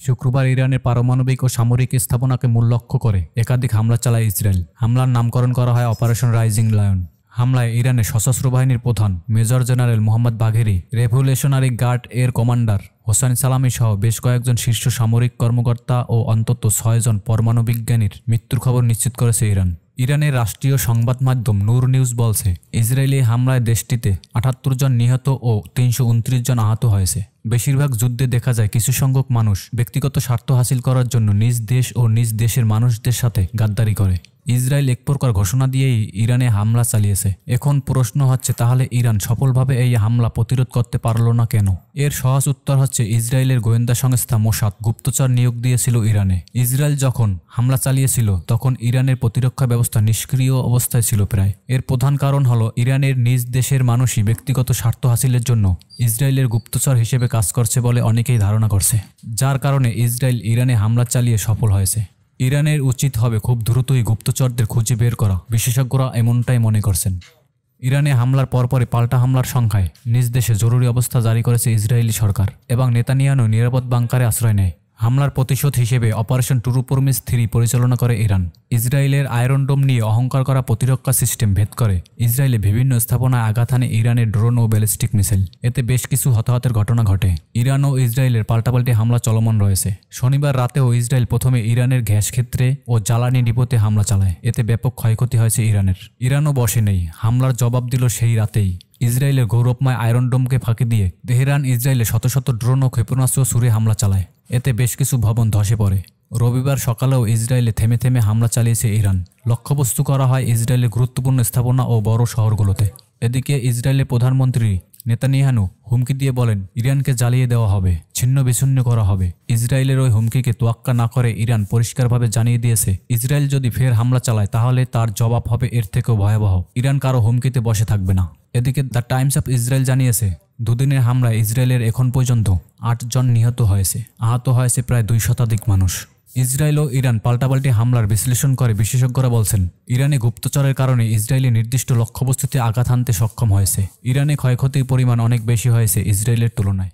শুক্রবার ইরানের পারমাণবিক ও সামরিক স্থাপনাকে মূল লক্ষ্য করে একাধিক হামলা চালায় ইসরায়েল। হামলার নামকরণ করা হয় অপারেশন রাইজিং লায়ন। হামলায় ইরানের সশস্ত্র বাহিনীর প্রধান major general Mohammad Bagheri, revolutionary guard এর কমান্ডার হোসাইন সালামি সহ বেশ কয়েকজন শীর্ষ সামরিক কর্মকর্তা ও অন্তত ৬ জন পরমাণু বিজ্ঞানীর মৃত্যুর খবর নিশ্চিত করেছে ইরান। ইরানের রাষ্ট্রীয় সংবাদ মাধ্যম নূর নিউজ বলছে, ইসরায়েলি হামলায় দেশটিতে ৭৮ জন নিহত ও ৩২৯ জন আহত হয়েছে। বেশিরভাগ যুদ্ধে দেখা যায় কিছু সংখ্যক মানুষ ব্যক্তিগত স্বার্থ হাসিল করার জন্য নিজ দেশ ও নিজ দেশের মানুষদের সাথে গাদ্দারি করে। ইসরায়েল এক প্রকার ঘোষণা দিয়েই ইরানে হামলা চালিয়েছে। এখন প্রশ্ন হচ্ছে, তাহলে ইরান সফলভাবে এই হামলা প্রতিরোধ করতে পারল না কেন? এর সহজ উত্তর হচ্ছে, ইসরায়েলের গোয়েন্দা সংস্থা মোসাদ গুপ্তচর নিয়োগ দিয়েছিল ইরানে। ইসরায়েল যখন হামলা চালিয়েছিল তখন ইরানের প্রতিরক্ষা ব্যবস্থা নিষ্ক্রিয় অবস্থায় ছিল প্রায়। এর প্রধান কারণ হলো ইরানের নিজ দেশের মানুষই ব্যক্তিগত স্বার্থ হাসিলের জন্য ইসরায়েলের গুপ্তচর হিসেবে কাজ করছে বলে অনেকেই ধারণা করছে, যার কারণে ইসরায়েল ইরানে হামলা চালিয়ে সফল হয়েছে। ইরানের উচিত হবে খুব দ্রুতই গুপ্তচরদের খুঁজে বের করা, বিশেষজ্ঞরা এমনটাই মনে করছেন। ইরানে হামলার পরপরই পাল্টা হামলার সংখ্যায় নিজ দেশে জরুরি অবস্থা জারি করেছে ইসরায়েলি সরকার এবং নেতানিয়াহু নিরাপদ বাংকারে আশ্রয় নেয়। হামলার প্রতিশোধ হিসেবে অপারেশন টুরুপরমিস 3 পরিচালনা করে ইরান। ইসরায়েলের আয়রন ডোম নিয়ে অহংকার করা প্রতিরক্ষা সিস্টেম ভেদ করে ইসরায়েলে বিভিন্ন স্থাপনায় আঘাত হানে ইরানের ড্রোন ও ব্যালিস্টিক মিসাইল। এতে বেশ কিছু হতাহতের ঘটনা ঘটে। ইরান ও ইসরায়েলের পাল্টাপাল্টি হামলা চলমান রয়েছে। শনিবার রাতেও ইসরায়েল প্রথমে ইরানের গ্যাস ক্ষেত্রে ও জ্বালানি ডিপোতে হামলা চালায়। এতে ব্যাপক ক্ষয়ক্ষতি হয়েছে ইরানের। ইরানও বসে নেই, হামলার জবাব দিল সেই রাতেই। ইসরায়েলের গৌরবময় আয়রন ডোমকে ফাঁকি দিয়ে তেহরান ইসরায়েলে শত শত ড্রোন ও ক্ষেপণাস্ত্র ছুড়ে হামলা চালায়। এতে বেশ কিছু ভবন ধসে পড়ে। রবিবার সকালেও ইসরায়েলে থেমে থেমে হামলা চালিয়েছে ইরান। লক্ষ্যবস্তু করা হয় ইসরায়েলের গুরুত্বপূর্ণ স্থাপনা ও বড় শহরগুলোতে। এদিকে ইসরায়েলের প্রধানমন্ত্রী নেতানিয়াহু হুমকি দিয়ে বলেন, ইরানকে জ্বালিয়ে দেওয়া হবে, ছিন্ন বিচ্ছিন্ন করা হবে। ইসরায়েলের ওই হুমকিকে তোয়াক্কা না করে ইরান পরিষ্কারভাবে জানিয়ে দিয়েছে, ইসরায়েল যদি ফের হামলা চালায় তাহলে তার জবাব হবে এর থেকেও ভয়াবহ। ইরান কারো হুমকিতে বসে থাকবে না। এদিকে দ্য টাইমস অফ ইসরায়েল জানিয়েছে, দুদিনের হামলায় ইসরায়েলের এখন পর্যন্ত ৮ জন নিহত হয়েছে, আহত হয়েছে প্রায় ২ শতাধিক মানুষ। ইসরায়েল ও ইরান পাল্টাপাল্টি হামলার বিশ্লেষণ করে বিশেষজ্ঞরা বলছেন, ইরানে গুপ্তচরের কারণে ইসরায়েলি নির্দিষ্ট লক্ষ্যবস্তুতে আঘাত হানতে সক্ষম হয়েছে। ইরানে ক্ষয়ক্ষতির পরিমাণ অনেক বেশি হয়েছে ইসরায়েলের তুলনায়।